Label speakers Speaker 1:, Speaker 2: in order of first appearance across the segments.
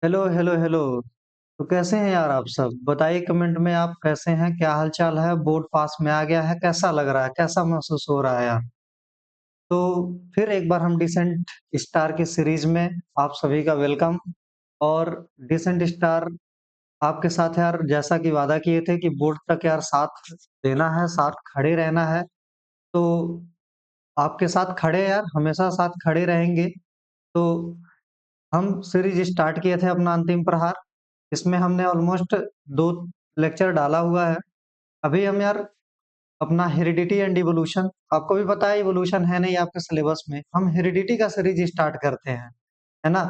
Speaker 1: Hello, hello, hello. तो कैसे हैं यार आप सब? बताइए कमेंट में आप कैसे हैं? क्या हाल-चाल है? बोर्ड पास में आ गया है, कैसा लग रहा है? कैसा महसूस हो रहा है यार? तो फिर एक बार हम डिसेंट स्टार की सीरीज़ में आप सभी का वेलकम। और डिसेंट स्टार आपके साथ यार जैसा कि वादा किए थे कि बोर्ड तक यार साथ देना है, साथ खड़े रहना है। तो आपके साथ खड़े हैं यार, हमेशा साथ खड़े रहेंगे। तो हम सीरीज़ स्टार्ट किए थे अपना अंतिम प्रहार। इसमें हमने ऑलमोस्ट 2 लेक्चर डाला हुआ है। अभी हम यार अपना हेरिडिटी एंड इवोल्यूशन, आपको भी पता है इवोल्यूशन है नहीं आपके सिलेबस में, हम हेरिडिटी का सीरीज़ स्टार्ट करते हैं, है ना?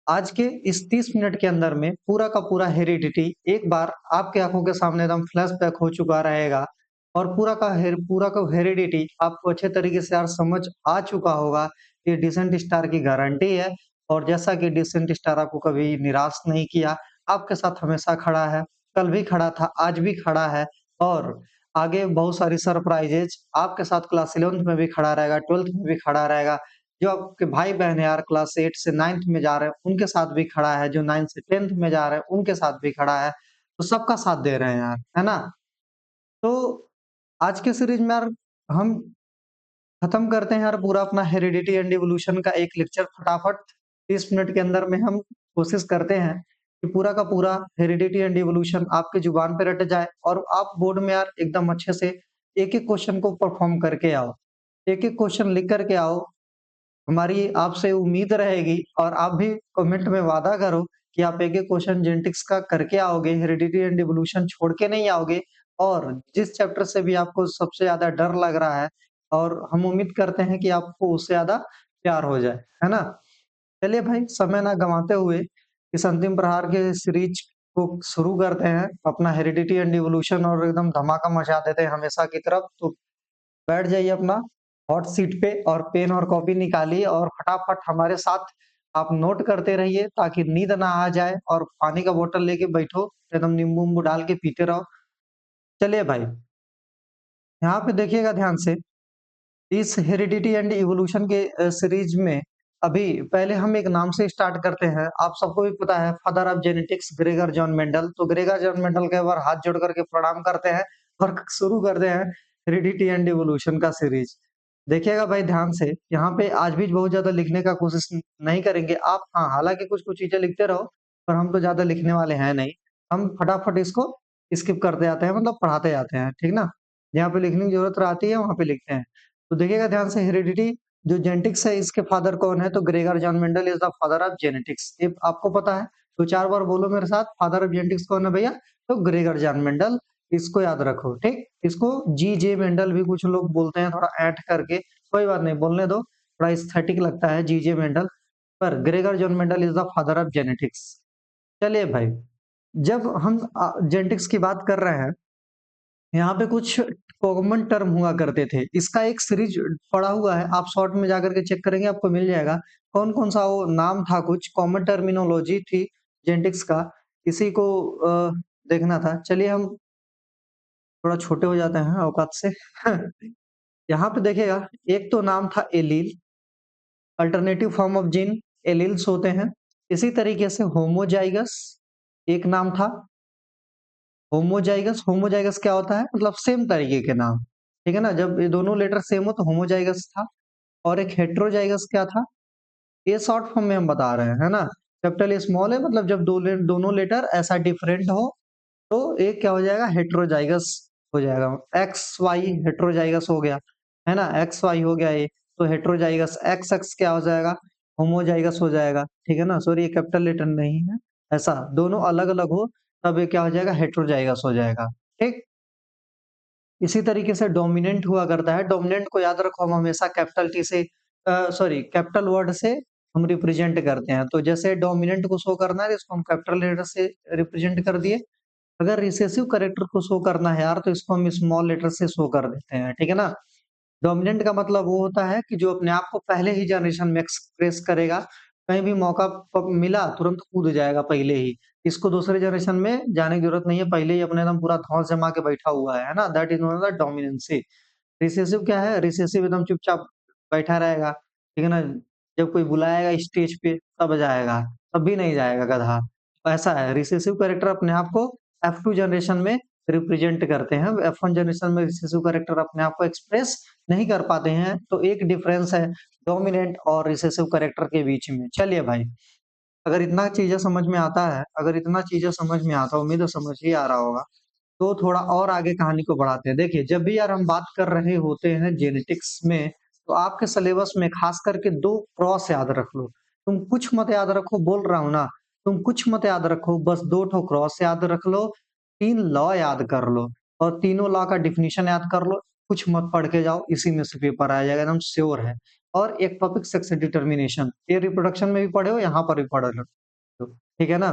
Speaker 1: आज के इस 30 मिनट के अंदर में पूरा का पूरा हेरिडिटी एक बार आपकी आँखों के सामने एकदम फ्लैशबैक हो चुका रहेगा। और पूरा का हेरिडिटी आपको अच्छे तरीके से यार समझ आ चुका होगा। ये डिसेंट स्टार की गारंटी है। और जैसा कि डिसेंट स्टार आपको कभी निराश नहीं किया, आपके साथ हमेशा खड़ा है, कल भी खड़ा था, आज भी खड़ा है। और आगे बहुत सारी सरप्राइजेज़ आपके साथ क्लास 11th में भी खड़ा रहेगा, 12th में भी खड़ा रहेगा। जो आपके भाई-बहन है यार क्लास 8 से 9th में जा रहे हैं, उनके साथ भी खड़ा है, जो 9th से 10th में जा रहे हैं, उनके साथ भी खड़ा है। तो सबका साथ दे रहे हैं यार, है ना? तो आज के सीरीज़ में यार हम खत्म करते हैं यार पूरा अपना हेरिडिटी एंड इवोल्यूशन का एक लेक्चर फटाफट 30 मिनट के अंदर में हम कोशिश करते हैं कि पूरा का पूरा हेरिडिटी एंड इवोल्यूशन आपकी जुबान पे रट जाए और आप बोर्ड में यार एकदम अच्छे से एक-एक क्वेश्चन को परफॉर्म करके आओ। एक-एक क्वेश्चन लिख कर के आओ। हमारी आपसे उम्मीद रहेगी और आप भी कमेंट में वादा करो कि आप एक-एक क्वेश्चन जेनेटिक्स का करके आओगे, हेरिडिटी एंड इवोल्यूशन छोड़ के नहीं आओगे। और जिस चैप्टर से भी आपको सबसे ज़्यादा डर लग रहा है और हम उम्मीद करते हैं कि आपको उससे ज़्यादा प्यार हो जाए, है ना? चलिए भाई समय ना गँवाते हुए इस अंतिम प्रहार के सीरीज को शुरू करते हैं, अपना हेरिडिटी एंड इवोल्यूशन और एकदम धमाका मचा देते हैं हमेशा की तरफ। तो बैठ जाइए अपना हॉट सीट पे और पेन और कॉपी निकालिए और फटाफट हमारे साथ आप नोट करते रहिए ताकि नींद ना आ जाए और पानी का बोतल लेके बैठो, एकदम नींबू-विम्बू डाल के पीते रहो। चलिए भाई, यहाँ पे देखिएगा ध्यान से, इस हेरिडिटी एंड इवोल्यूशन के सीरीज में अभी पहले हम एक नाम से स्टार्ट करते हैं। आप सबको भी पता है father of genetics Gregor John Mendel. तो ग्रेगर जॉन मेंडल के एक बार हाथ जोड़ करके प्रणाम करते हैं और शुरू करते हैं हेरिडिटी एंड इवोल्यूशन का सीरीज। देखिएगा भाई ध्यान से, यहाँ पे आज भी बहुत ज़्यादा लिखने का कोशिश नहीं करेंगे आप। हाँ, हालाँकि कुछ-कुछ चीज़ें लिखते रहो, पर हम तो ज़्यादा लिखने वाले हैं नहीं। हम फटाफट इसको स्किप करते जाते हैं, मतलब पढ़ाते जाते हैं, ठीक ना? जहाँ पे लिखने की ज़रूरत आती है, वहाँ पे लिखते हैं। तो देखिएगा ध्यान से, हेरिडिटी जो जेनेटिक्स है इसके फादर कौन है? तो Gregor John Mendel is the father of genetics. ये आपको पता है। तो 4 बार बोलो मेरे साथ, फादर ऑफ जेनेटिक्स कौन है भैया? तो ग्रेगर जॉन मेंडल। इसको याद रखो, ठीक? इसको जी.जे. मेंडल भी कुछ लोग बोलते हैं थोड़ा ऐंठ करके, कोई बात नहीं, बोलने दो, थोड़ा एस्थेटिक लगता है जी.जे. मेंडल। पर Gregor John Mendel is the father of genetics. चलिए भाई, जब हम जेनेटिक्स की बात कर रहे हैं, यहाँ पे कुछ कॉमन टर्म हुआ करते थे। इसका एक सीरीज पड़ा हुआ है, आप शॉर्ट में जाकर के चेक करेंगे आपको मिल जाएगा। कौन-कौन सा वो नाम था, कुछ कॉमन टर्मिनोलॉजी थी जेनेटिक्स का, इसी को देखना था। चलिए हम थोड़ा छोटे हो जाते हैं औकात से। यहाँ पे देखिएगा, एक तो नाम था allele, alternative form of gene alleles होते हैं। इसी तरीके से होमोजाइगस एक नाम था। होमोजाइगस, होमोजाइगस क्या होता है? मतलब सेम तरीके के नाम, ठीक है ना? जब ये दोनों लेटर सेम हो तो होमोजाइगस था। और एक हेटेरोजाइगस क्या था? ये शॉर्ट फॉर्म में हम बता रहे हैं, है ना? कैपिटल स्मॉल है, मतलब जब दोनों लेटर ऐसा डिफरेंट हो तो एक क्या हो जाएगा? हेटेरोजाइगस हो जाएगा। एक्स वाई हेटेरोजाइगस हो गया, है ना? एक्स वाई हो गया ये, तो हेटेरोजाइगस। एक्स एक्स क्या हो जाएगा? होमोजाइगस हो जाएगा, ठीक है ना? सॉरी, ये कैपिटल लेटर नहीं है। ऐसा दोनों अलग-अलग हो तब ये क्या हो जाएगा? हेटेरोजाइगस हो जाएगा, ठीक? इसी तरीके से डोमिनेंट हुआ करता है। डोमिनेंट को याद रखो, हम हमेशा कैपिटल टी से सॉरी कैपिटल वर्ड से हम रिप्रेजेंट करते हैं। तो जैसे डोमिनेंट को शो करना है, इसको हम कैपिटल लेटर से रिप्रेजेंट कर दिए। अगर रिसेसिव कैरेक्टर को शो करना है यार, तो इसको हम स्मॉल लेटर से शो कर देते हैं, ठीक है ना? डोमिनेंट का मतलब वो होता है कि जो अपने आप को पहले ही जनरेशन में एक्सप्रेस करेगा, कहीं भी मौका मिला तुरंत कूद जाएगा पहले ही। इसको दूसरे जनरेशन में जाने की जरूरत नहीं है, पहले ही अपने एकदम पूरा धौंस जमा के बैठा हुआ है ना? That is known as dominancy. Recessive क्या है? रिसेसिव एकदम चुपचाप बैठा रहेगा, ठीक है ना? जब कोई बुलाएगा स्टेज पे तब जाएगा, तब भी नहीं जाएगा गधा। ऐसा है, रिसेसिव कैरेक्टर अपने आप को F2 जनरेशन में रिप्रेजेंट करते हैं, F1 जनरेशन में रिसेसिव कैरेक्टर अपने आप को एक्सप्रेस नहीं कर पाते हैं, तो एक डिफरेंस है डोमिनेंट और रिसेसिव कैरेक्टर के बीच में। चलिए भाई, अगर इतना चीज़ें समझ में आता है, अगर इतना चीज़ें समझ में आता है, उम्मीद है समझ ही आ रहा होगा। तो थोड़ा और आगे कहानी को बढ़ाते हैं। देखिए, जब भी यार हम बात कर रहे होते हैं जेनेटिक्स में, तो आपके सिलेबस में खास करके 2 क्रॉस याद रख लो। तुम कुछ मत याद रखो, बोल रहा हूँ ना, तुम कुछ मत याद रखो, बस 2 ठो क्रॉस याद रख लो, 3 लॉ याद कर लो और तीनों लॉ का डेफिनिशन याद कर लो। कुछ मत पढ़ के जाओ, इसी में से पेपर आ जाएगा, एकदम श्योर है। और एक टॉपिक सेक्स डिटरमिनेशन, ये रिप्रोडक्शन में भी पढ़े हो, यहाँ पर भी पढ़ लो। तो ठीक है ना?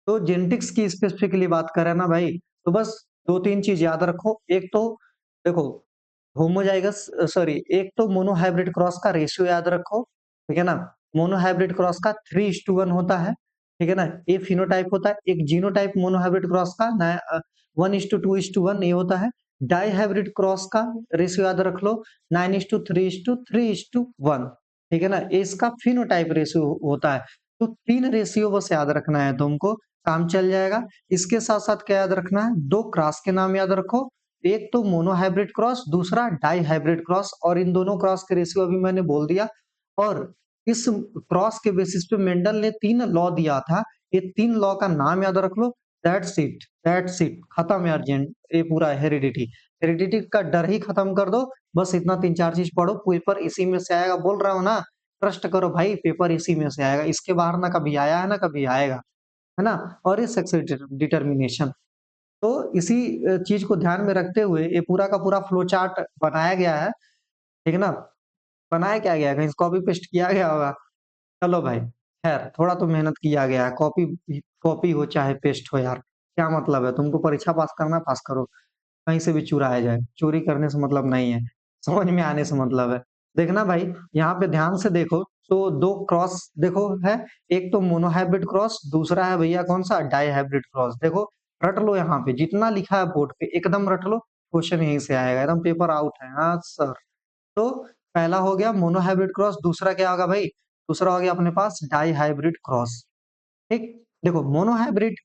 Speaker 1: तो जेनेटिक्स की स्पेसिफिकली बात करें ना भाई, तो बस 2-3 चीज़ याद रखो। एक तो देखो होमोजाइगस सॉरी एक तो मोनोहाइब्रिड क्रॉस का रेशियो याद रखो, ठीक है ना? मोनोहाइब्रिड क्रॉस का 3:1 होता है, ठीक है ना? ये फिनोटाइप होता है। एक जीनोटाइप मोनोहाइब्रिड क्रॉस का 1:2:1 ये होता है। डाइहाइब्रिड क्रॉस का रेशियो याद रख लो 9:3:3:1, ठीक है ना? ये इसका फिनोटाइप रेशियो होता है। तो 3 रेशियो बस याद रखना है तुमको, काम चल जाएगा। इसके साथ-साथ क्या याद रखना है? 2 क्रॉस के नाम याद रखो। एक तो मोनोहाइब्रिड क्रॉस, दूसरा डाइहाइब्रिड क्रॉस और इन दोनों क्रॉस के रेशियो अभी मैंने बोल दिया। और इस क्रॉस के बेसिस पे मेंडल ने 3 लॉ दिया था। ये 3 लॉ का नाम याद रख लो। दैट्स इट, खत्म यार ये पूरा हेरिडिटी। हेरिडिटी का डर ही खत्म कर दो। बस इतना 3-4 चीज़ पढ़ो, पेपर इसी में से आएगा, बोल रहा हूँ ना। ट्रस्ट करो भाई, पेपर इसी में से आएगा। इसके बाहर ना कभी आया है, ना कभी आएगा, है ना? और ये सेक्स डिटरमिनेशन, तो इसी चीज़ को ध्यान में रखते हुए ये पूरा का पूरा फ्लो चार्ट बनाया गया है, ठीक है ना? बनाया क्या गया है? कहीं से कॉपी पेस्ट किया गया होगा। चलो भाई, खैर थोड़ा तो मेहनत किया गया है, कॉपी कॉपी हो चाहे पेस्ट हो यार, क्या मतलब है? तुमको परीक्षा पास करना है, पास करो, कहीं से भी चुराया जाए, चोरी करने से मतलब नहीं है, समझ में आने से मतलब है। देखना भाई, यहाँ पे ध्यान से देखो, तो 2 क्रॉस देखो है, एक तो मोनोहाइब्रिड क्रॉस, दूसरा है भैया कौन-सा डाइहाइब्रिड क्रॉस। देखो, रट लो यहाँ पे, जितना लिखा है बोर्ड पे एकदम रट लो, क्वेश्चन यहीं से आएगा, एकदम पेपर आउट है। हाँ सर। तो पहला हो गया मोनोहाइब्रिड क्रॉस, दूसरा क्या होगा भाई? दूसरा हो गया अपने पास डाइहाइब्रिड क्रॉस। ठीक, देखो मोनोहाइब्रिड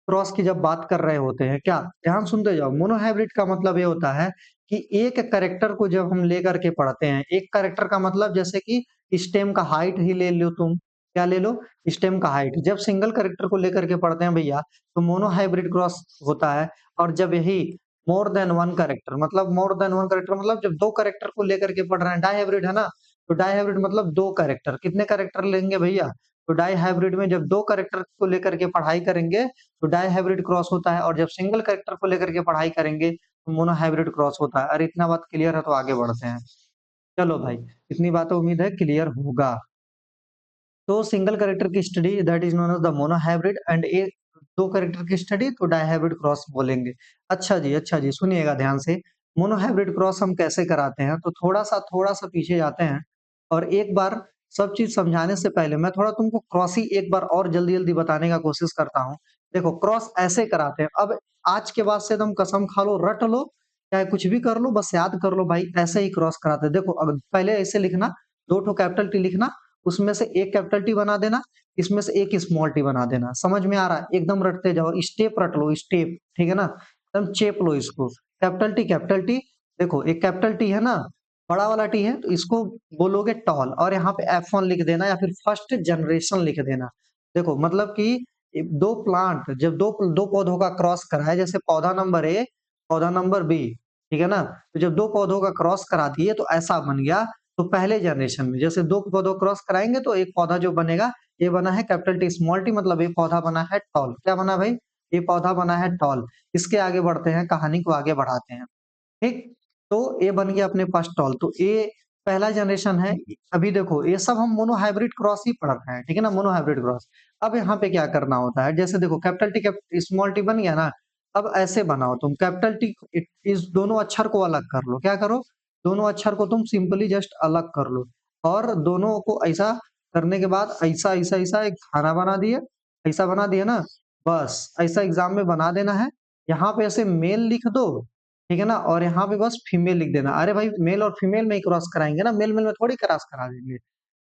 Speaker 1: क्रॉस की जब बात कर रहे होते हैं क्या, ध्यान सुनते जाओ। मोनोहाइब्रिड का मतलब ये होता है कि एक कैरेक्टर को जब हम लेकर के पढ़ते हैं, एक कैरेक्टर का मतलब जैसे कि स्टेम का हाइट ही ले लो तुम, क्या ले लो? स्टेम का हाइट। जब सिंगल कैरेक्टर को लेकर के पढ़ते हैं भैया, तो मोनोहाइब्रिड क्रॉस होता है। और जब यही मोर देन वन कैरेक्टर मतलब मोर देन वन कैरेक्टर मतलब जब 2 कैरेक्टर को लेकर के पढ़ रहे हैं, डाइहाइब्रिड है ना? तो डाइहाइब्रिड मतलब 2 कैरेक्टर, कितने कैरेक्टर लेंगे भैया? तो डाई हाइब्रिड में जब 2 कैरेक्टर को लेकर के पढ़ाई करेंगे, तो डाई हाइब्रिड क्रॉस होता है और जब सिंगल कैरेक्टर को लेकर के पढ़ाई करेंगे, तो मोनो हाइब्रिड क्रॉस होता है। अरे इतना बात क्लियर है तो आगे बढ़ते हैं। चलो भाई, इतनी बातें उम्मीद है क्लियर होगा। तो सिंगल कैरेक्टर की study that is known as the mono hybrid and A 2 character की स्टडी तो डाई हाइब्रिड क्रॉस बोलेंगे। अच्छा जी, सुनिएगा ध्यान से। मोनो हाइब्रिड क्रॉस हम कैसे कराते हैं? तो थोड़ा-सा पीछे जाते हैं और एक बार सब चीज़ समझाने से पहले मैं थोड़ा तुमको क्रॉस ही एक बार और जल्दी-जल्दी बताने का कोशिश करता हूँ। देखो क्रॉस ऐसे कराते हैं, अब आज के बाद से एकदम कसम खा लो, रट लो, चाहे कुछ भी कर लो, बस याद कर लो भाई ऐसे ही क्रॉस कराते हैं। देखो अब पहले ऐसे लिखना, 2 ठो कैपिटल टी लिखना, उसमें से एक कैपिटल टी बना देना, इसमें से एक स्मॉल टी बना देना। समझ में आ रहा है? एकदम रटते जाओ, स्टेप रट लो, स्टेप, ठीक है ना? एकदम चेप लो इसको। कैपिटल टी, देखो एक कैपिटल टी है ना, बड़ा वाला टी है, तो इसको बोलोगे टॉल और यहाँ पे F1 लिख देना या फिर फर्स्ट जनरेशन लिख देना। देखो मतलब कि 2 प्लांट जब 2 पौधों का क्रॉस कराए, जैसे पौधा नंबर ए, पौधा नंबर बी, ठीक है ना? तो जब 2 पौधों का क्रॉस करा दिए तो ऐसा बन गया। तो पहले जनरेशन में जैसे 2 पौधों क्रॉस कराएँगे तो एक पौधा जो बनेगा, ये बना है कैपिटल टी स्मॉल टी मतलब ये पौधा बना है टॉल। क्या बना भाई? ये पौधा बना है टॉल। इसके आगे बढ़ते हैं, कहानी को आगे बढ़ाते हैं। ठीक? तो ये बन गया अपने पास टॉल। तो ये पहला जनरेशन है। अभी देखो ये सब हम मोनो हाइब्रिड क्रॉस ही पढ़ रहे हैं, ठीक है ना? Mono hybrid cross. अब यहाँ पे क्या करना होता है, जैसे देखो कैपिटल टी स्मॉल टी बन गया ना, अब ऐसे बनाओ तुम कैपिटल टी इस दोनों अक्षर को अलग कर लो। क्या करो? दोनों अक्षर को तुम सिंपली जस्ट अलग कर लो और दोनों को ऐसा करने के बाद ऐसा एक खाना बना दिए, ऐसा बना दिया ना, बस ऐसा एग्ज़ाम में बना देना है। यहाँ पे ऐसे मेल लिख दो, ठीक है ना? और यहाँ पे बस फीमेल लिख देना। अरे भाई मेल और फीमेल में ही क्रॉस कराएँगे ना, मेल-मेल में थोड़ी क्रॉस करा देंगे।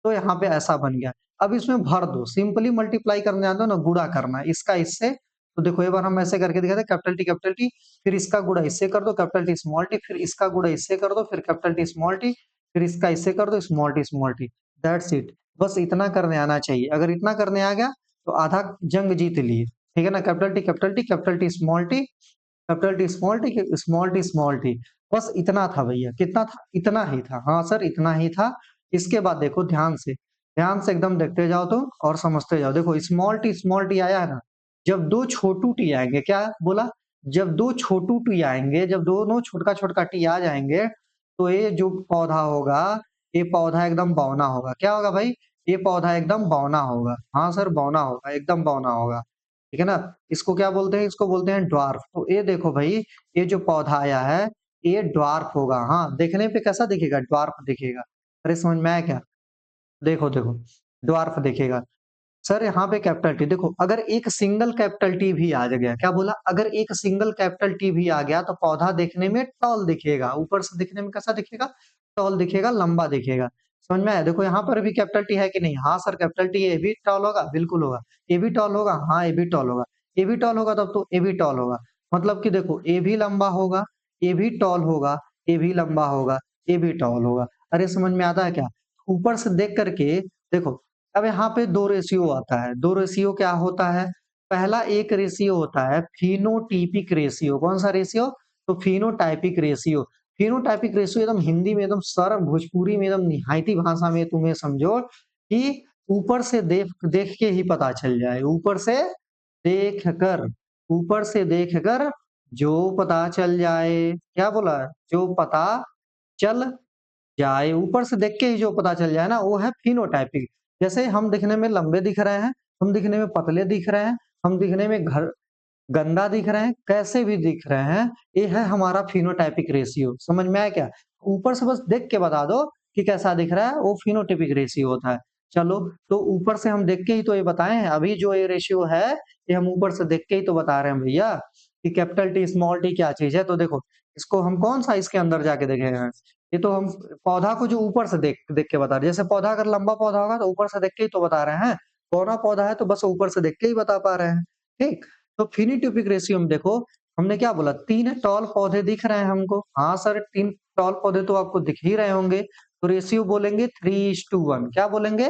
Speaker 1: तो यहाँ पे ऐसा बन गया। अब इसमें भर दो, सिंपली मल्टीप्लाई करने आते हो ना, गुणा करना है इसका इससे। तो देखो एक बार हम ऐसे करके दिखाते हैं, कैपिटल टी, फिर इसका गुणा इससे कर दो कैपिटल टी स्मॉल टी, फिर इसका गुणा इससे कर दो फिर कैपिटल टी स्मॉल टी, फिर इसका इससे कर दो स्मॉल टी। That's it. बस इतना करने आना चाहिए। अगर इतना करने आ गया तो आधा जंग जीत लिए। ठीक है ना, capital T small T, capital T small T, small T. बस इतना था भैया। कितना था? इतना ही था। हाँ सर इतना ही था। इसके बाद देखो ध्यान से एकदम देखते जाओ तो और समझते जाओ। देखो स्मॉल टी आया है ना, जब दो छोटू टी आएंगे, क्या बोला? जब दो छोटू टी आएंगे, जब दोनों छोटका छोटका टी आ जाएंगे, तो ये जो पौधा होगा, ये पौधा एकदम बौना होगा। क्या होगा भाई? ये पौधा एकदम बौना होगा। हाँ सर बौना होगा, एकदम बौना होगा। ठीक है ना? इसको क्या बोलते हैं? इसको बोलते हैं ड्वार्फ। तो ये देखो भाई, ये जो पौधा आया है, ये ड्वार्फ होगा। हाँ, देखने पे कैसा दिखेगा? ड्वार्फ दिखेगा। अरे समझ में आया क्या? देखो देखो, ड्वार्फ दिखेगा। सर यहाँ पे कैपिटल टी देखो, अगर एक सिंगल कैपिटल टी भी आ गया, क्या बोला? अगर एक सिंगल कैपिटल टी भी आ गया तो पौधा देखने में टॉल दिखेगा। ऊपर से दिखने में कैसा दिखेगा? टॉल दिखेगा, लंबा दिखेगा। समझ में आया? देखो यहाँ पर भी कैपिटल टी है कि नहीं? हाँ सर कैपिटल टी, ये भी टॉल होगा, बिल्कुल होगा। ये भी टॉल होगा, हाँ ये भी टॉल होगा। ये भी टॉल होगा तब तो ये भी टॉल होगा। मतलब कि देखो, ये भी लंबा होगा, ये भी टॉल होगा, ये भी लंबा होगा, ये भी टॉल होगा। अरे समझ में आता है क्या? ऊपर से देख करके देखो, अब यहाँ पे दो रेशियो आता है। दो रेशियो क्या होता है? पहला एक रेशियो होता है फिनोटिपिक रेशियो। कौन सा रेशियो? तो फिनोटाइपिक रेशियो। फिनोटाइपिक रेशियो एकदम हिंदी में, एकदम सरल भोजपुरी में, एकदम निहायती भाषा में तुम्हें समझो कि ऊपर से देख देख के ही पता चल जाए। ऊपर से देख कर, ऊपर से देख कर जो पता चल जाए। क्या बोला? जो पता चल जाए। ऊपर से देख के ही जो पता चल जाए ना, वो है फिनोटाइपिक। जैसे हम दिखने में लंबे दिख रहे हैं, हम दिखने में पतले दिख रहे हैं, हम दिखने में घर गंदा दिख रहे हैं, कैसे भी दिख रहे हैं, ये है हमारा फिनोटाइपिक रेशियो। समझ में आया क्या? ऊपर से बस देख के बता दो कि कैसा दिख रहा है, वो फिनोटाइपिक रेशियो होता है। चलो, तो ऊपर से हम देख के ही तो ये बताए हैं। अभी जो ये रेशियो है, ये हम ऊपर से देख के ही तो बता रहे हैं भैया कि कैपिटल टी स्मॉल टी क्या चीज है। तो देखो, इसको हम कौन सा इसके अंदर जाके देखे हैं? ये तो हम पौधा को जो ऊपर से देख देख के बता रहे हैं। जैसे पौधा अगर लंबा पौधा होगा तो ऊपर से देख के ही तो बता रहे हैं। बौना पौधा है तो बस ऊपर से देख के ही बता पा रहे हैं। ठीक। तो फिनोटाइपिक रेशियो में देखो, हमने क्या बोला? 3 टॉल पौधे दिख रहे हैं हमको। हाँ सर 3 टॉल पौधे तो आपको दिख ही रहे होंगे। तो रेशियो बोलेंगे 3:1। क्या बोलेंगे?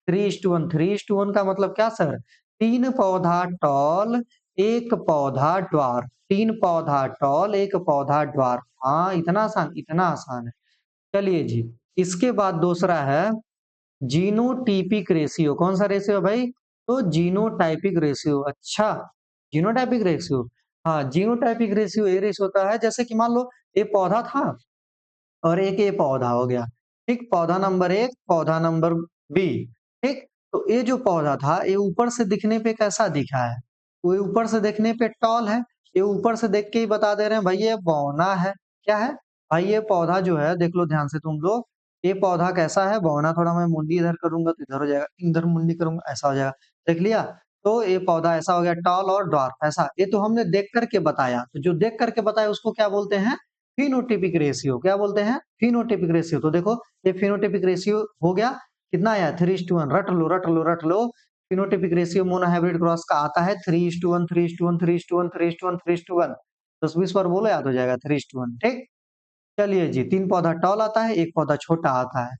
Speaker 1: 3:1। 3:1 का मतलब क्या सर? 3 पौधा टॉल, 1 पौधा ड्वार्फ। 3 पौधा टॉल, 1 पौधा ड्वार्फ। हाँ, इतना आसान, इतना आसान है। चलिए जी, इसके बाद दूसरा है जीनोटाइपिक रेशियो। कौन सा रेशियो है भाई? तो जीनोटाइपिक रेशियो। अच्छा, जीनोटाइपिक रेशियो। हाँ, जीनोटाइपिक रेशियो ये रेशियो होता है, जैसे कि मान लो ये पौधा था और एक ये पौधा हो गया। ठीक, पौधा नंबर 1, पौधा नंबर बी। ठीक, तो ये जो पौधा था, ये ऊपर से दिखने पे कैसा दिखा है? वो ऊपर से देखने पे टॉल है। ये ऊपर से देख के ही बता दे रहे हैं भाई ये बौना है। क्या है? भाई ये पौधा जो है, देख लो ध्यान से तुम लोग, ये पौधा कैसा है? बौना। थोड़ा मैं मुंडी इधर करूंगा तो इधर हो जाएगा, इधर मुंडी करूंगा ऐसा हो जाएगा। देख लिया? तो ये पौधा ऐसा हो गया, टॉल और ड्वार्फ ऐसा। ये तो हमने देख करके बताया। तो जो देख करके बताया उसको क्या बोलते हैं? Phenotypic ratio. क्या बोलते हैं? Phenotypic ratio. तो देखो, ये फिनोटाइपिक रेशियो हो गया। कितना आया? 3:1। रट लो रट लो रट लो। फिनोटाइपिक रेशियो मोनोहाइब्रिड क्रॉस का आता है 3:1, 3:1, 3:1, 3:1, 3:1। 10-20 बार बोलो, याद हो जाएगा 3:1। ठीक। चलिए जी, 3 पौधा टॉल आता है, 1 पौधा छोटा आता है।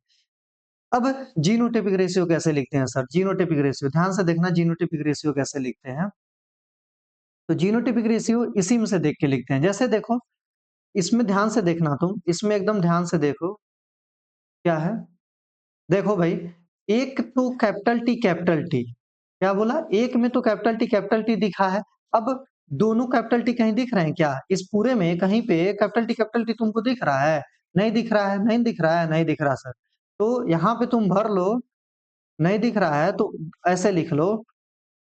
Speaker 1: अब जीनोटाइपिक रेशियो कैसे लिखते हैं सर? जीनोटाइपिक रेशियो ध्यान से देखना, जीनोटाइपिक रेशियो कैसे लिखते हैं? तो जीनोटाइपिक रेशियो इसी में से देख के लिखते हैं। जैसे देखो, इसमें ध्यान से देखना तुम, इसमें एकदम ध्यान से देखो, क्या है? देखो भाई, एक तो कैपिटल टी, क्या बोला? एक में तो कैपिटल टी दिखा है। अब दोनों कैपिटल टी कहीं दिख रहे हैं क्या? इस पूरे में कहीं पे कैपिटल टी तुमको दिख रहा है? नहीं दिख रहा है, नहीं दिख रहा है, नहीं दिख रहा सर। तो यहाँ पे तुम भर लो, नहीं दिख रहा है तो ऐसे लिख लो,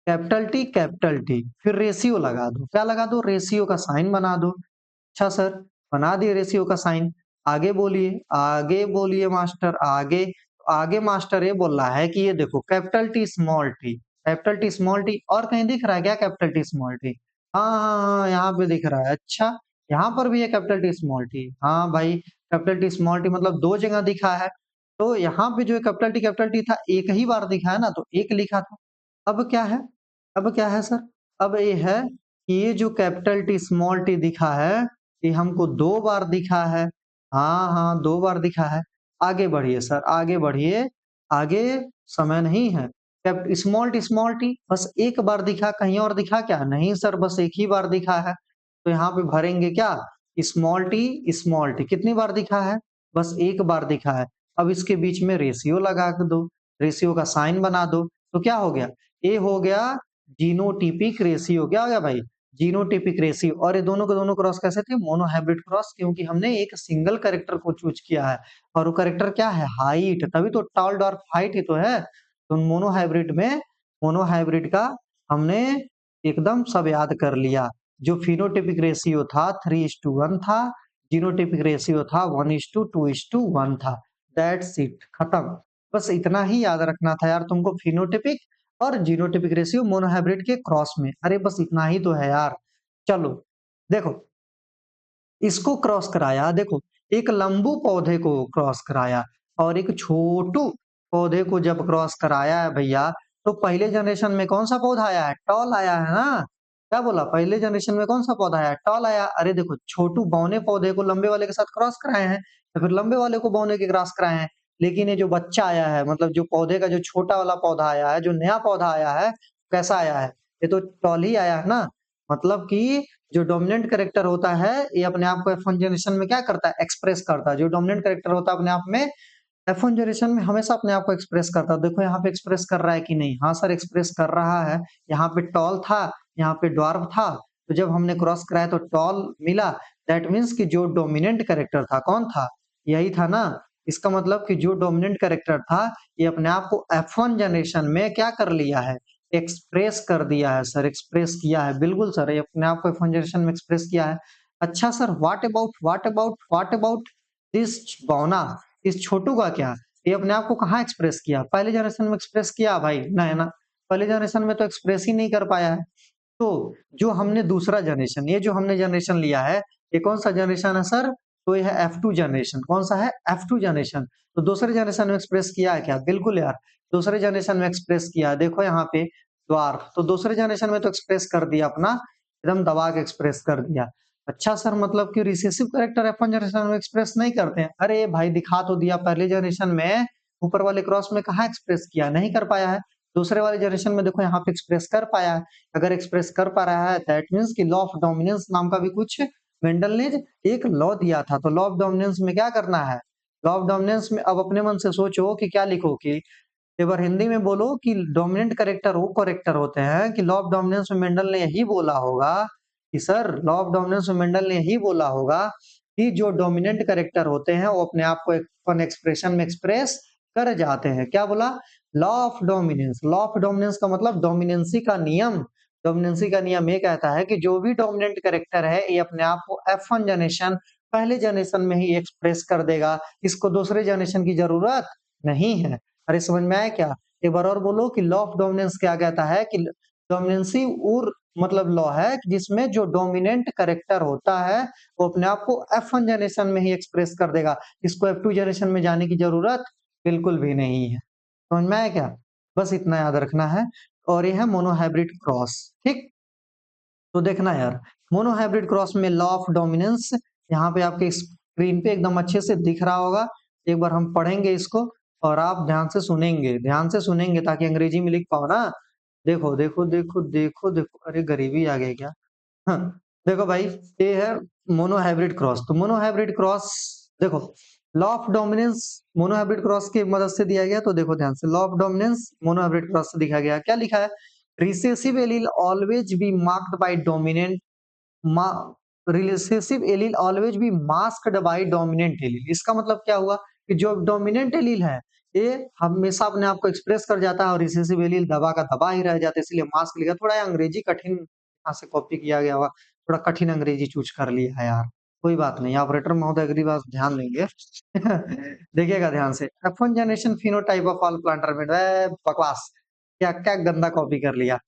Speaker 1: कैपिटल टी, फिर रेशियो लगा दो। क्या लगा दो? रेशियो का साइन बना दो। अच्छा सर, बना दिए रेशियो का साइन। आगे बोलिए मास्टर, आगे। आगे मास्टर ये बोल रहा है कि ये देखो कैपिटल टी स्मॉल टी, और कहीं दिख रहा है क्या कैपिटल टी स्मॉल टी? हाँ हाँ हाँ, यहाँ पे दिख रहा है। अच्छा, यहाँ पर भी है कैपिटल टी स्मॉल टी। हाँ भाई, कैपिटल टी स्मॉल टी मतलब दो जगह दिखा है। तो यहाँ पे जो है कैपिटल टी था, एक ही बार दिखा है ना, तो एक लिखा था। अब क्या है? अब क्या है सर? अब ये है कि ये जो कैपिटल टी, स्मॉल टी दिखा है, ये हमको 2 बार दिखा है। हाँ, हाँ, 2 बार दिखा है। आगे बढ़िए सर, आगे बढ़िए। आगे समय नहीं है। स्मॉल टी बस 1 बार दिखा, कहीं और दिखा क्या? नहीं सर, बस 1 ही बार दिखा है। तो यहाँ पे भरेंगे क्या? स्मॉल टी कितनी बार दिखा है? बस 1 बार दिखा है। अब इसके बीच में रेशियो लगा के दो, रेशियो का साइन बना दो, तो क्या हो गया? ये हो गया जीनोटाइपिक रेशियो। क्या हो गया भाई? Genotypic ratio. और ये दोनों के दोनों क्रॉस कैसे थे? मोनोहाइब्रिड क्रॉस, क्योंकि हमने एक सिंगल कैरेक्टर को चूज किया है और वो कैरेक्टर क्या है? हाइट, तभी तो टॉल डॉर्फ हाइट ही तो है। तो मोनोहाइब्रिड का हमने एकदम सब याद कर लिया। जो फिनोटाइपिक रेशियो था 3:1 था, जीनोटाइपिक रेशियो था 1:2:1 था। दैट्स इट, खत्म। बस इतना ही याद रखना था यार तुमको, फिनोटाइपिक और जीनोटाइपिक रेशियो मोनोहाइब्रिड के क्रॉस में। अरे बस इतना ही तो है यार। चलो देखो, इसको क्रॉस कराया, देखो एक लंबू पौधे को क्रॉस कराया और एक छोटू पौधे को जब क्रॉस कराया है भैया, तो पहले जनरेशन में कौन सा पौधा आया है? टॉल आया है ना। क्या बोला? पहले जनरेशन में कौन सा पौधा आया? टॉल आया। अरे देखो, छोटू बौने पौधे को लंबे वाले के साथ क्रॉस कराए हैं, या फिर लंबे वाले को बौने के क्रॉस कराए हैं। लेकिन ये जो बच्चा आया है, मतलब जो पौधे का जो छोटा वाला पौधा आया है, जो नया पौधा आया है, कैसा आया है? ये तो टॉल ही आया है ना। मतलब कि जो डोमिनेंट कैरेक्टर होता है, ये अपने आप को F1 जनरेशन में क्या करता है? एक्सप्रेस करता है। जो डोमिनेंट कैरेक्टर होता है अपने आप में F1 जनरेशन में हमेशा अपने आप को एक्सप्रेस करता है। देखो यहाँ पे एक्सप्रेस कर रहा है कि नहीं? हाँ सर, एक्सप्रेस कर रहा है। यहाँ पे टॉल था, यहाँ पे ड्वार्फ था, तो जब हमने क्रॉस कराया तो टॉल मिला। दैट मीन्स कि जो डोमिनेंट कैरेक्टर था, कौन था? यही था ना। इसका मतलब कि जो डोमिनेंट कैरेक्टर था, ये अपने आप को F1 जनरेशन में क्या कर लिया है? एक्सप्रेस कर दिया है सर, एक्सप्रेस किया है। बिल्कुल सर, ये अपने आप को F1 जनरेशन में एक्सप्रेस किया है। अच्छा सर, व्हाट अबाउट दिस बौना, इस छोटू का क्या? ये अपने आप को कहाँ एक्सप्रेस किया? पहले जनरेशन में एक्सप्रेस किया भाई? नहीं ना, पहले जनरेशन में तो एक्सप्रेस ही नहीं कर पाया है। तो जो हमने दूसरा जनरेशन, ये जो हमने जनरेशन लिया है, ये कौन सा जनरेशन है सर? तो ये है F2 जनरेशन। कौन सा है? F2 generation. तो दूसरे जनरेशन में एक्सप्रेस किया है क्या? बिल्कुल यार, दूसरे जनरेशन में एक्सप्रेस किया। देखो यहाँ पे द्वार, तो दूसरे जनरेशन में तो एक्सप्रेस कर दिया अपना, एकदम दबा के एक्सप्रेस कर दिया। अच्छा सर, मतलब कि रिसेसिव कैरेक्टर F1 जनरेशन में एक्सप्रेस नहीं करते हैं? अरे भाई दिखा तो दिया, पहले जनरेशन में ऊपर वाले क्रॉस में कहाँ एक्सप्रेस किया? नहीं कर पाया है। दूसरे वाले जनरेशन में देखो यहाँ पे एक्सप्रेस कर पाया है। अगर एक्सप्रेस कर पा रहा है, दैट मीन्स कि लॉ ऑफ डोमिनेंस नाम का भी कुछ मेंडल ने एक लॉ दिया था। तो लॉ ऑफ डोमिनेंस में क्या करना है? लॉ ऑफ डोमिनेंस में अब अपने मन से सोचो कि क्या लिखो, कि एक बार हिंदी में बोलो कि डोमिनेंट कैरेक्टर वो कैरेक्टर होते हैं, कि लॉ ऑफ डोमिनेंस में मेंडल ने यही बोला होगा कि सर, लॉ ऑफ डोमिनेंस में मेंडल ने यही बोला होगा कि जो डोमिनेंट कैरेक्टर होते हैं वो अपने आप को एक एक्सप्रेशन में एक्सप्रेस कर जाते हैं। क्या बोला? Law of dominance. Law of dominance का मतलब डोमिनेंसी का नियम। डोमिनेंसी का नियम ये कहता है कि जो भी डोमिनेंट कैरेक्टर है, ये अपने आप को F1 जनरेशन, पहले जनरेशन में ही एक्सप्रेस कर देगा। इसको दूसरे जनरेशन की जरूरत नहीं है। अरे समझ में आया क्या? एक बार और बोलो कि लॉ ऑफ डोमिनेंस क्या कहता है, कि डोमिनेंसी और मतलब लॉ है कि जिसमें जो डोमिनेंट कैरेक्टर होता है, वो अपने आप को F1 जनरेशन में ही एक्सप्रेस कर देगा। इसको F2 जनरेशन में जाने की जरूरत बिल्कुल भी नहीं है। समझ में आया क्या? बस इतना याद रखना है। और ये है मोनोहाइब्रिड क्रॉस। ठीक, तो देखना यार, मोनोहाइब्रिड क्रॉस में लॉ ऑफ डोमिनेंस यहाँ पे आपके स्क्रीन पे एकदम अच्छे से दिख रहा होगा। एक बार हम पढ़ेंगे इसको और आप ध्यान से सुनेंगे ताकि अंग्रेजी में लिख पाओ ना। देखो देखो देखो देखो देखो, अरे गरीबी आ गई क्या? हाँ, देखो भाई, ये है मोनोहाइब्रिड क्रॉस। तो मोनोहाइब्रिड क्रॉस, देखो law of dominance monohybrid cross की मदद से दिया गया। तो देखो ध्यान से, law of dominance monohybrid cross से दिखा गया। क्या लिखा है? Recessive allele always be marked by dominant मा recessive allele always be masked by dominant allele. इसका मतलब क्या हुआ? कि जो डोमिनेंट एलील है, ये हमेशा अपने आप को एक्सप्रेस कर जाता है और रिसेसिव एलील दबा का दबा ही रह जाता है, इसलिए मास्क लिखा। थोड़ा अंग्रेजी कठिन यहाँ से कॉपी किया गया हुआ, थोड़ा कठिन अंग्रेजी चूज कर लिया है यार। कोई बात नहीं, ऑपरेटर महोदय अगली बार ध्यान देंगे। देखिएगा ध्यान से, F1 generation phenotype of all planter में बकवास, क्या क्या गंदा कॉपी कर लिया।